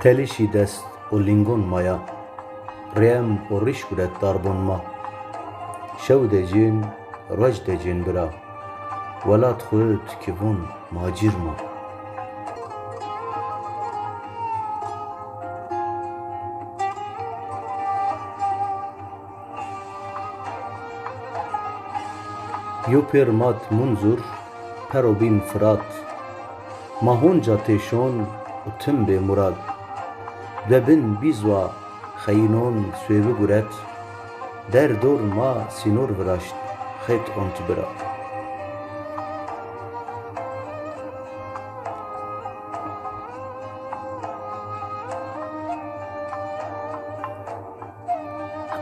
تلیشی دست و لینگون مایا ریم و ریش گرد داربون ما شو دجین رج دجین برا ولات خود کبون ماجیر ما یو پیر مات منظور پرو بین فرات ماهونجا تیشون و تم به مراد و بن بیزوا خیینون سویو گرد در دور ما سینور براشت خیت انت برا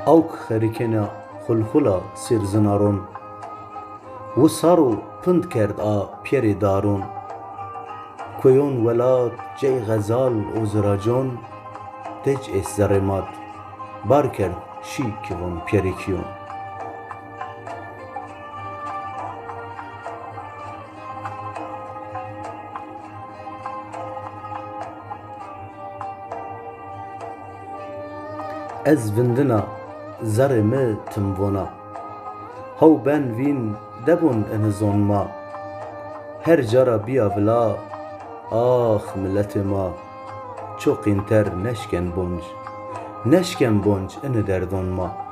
اوک خریکنا خلخلا سیر زنارون و سارو پند کرد پیری دارون کویون ولاد جی غزال و زراجون دج اس زرمات بار کرد شی کیون پیری کیون از وندنا زرمه تمونا هاو بن وین دبون انزون ما هر جارا بیا ولا آخ ملت ما چو قینتر نشکن بونج ان دردون ما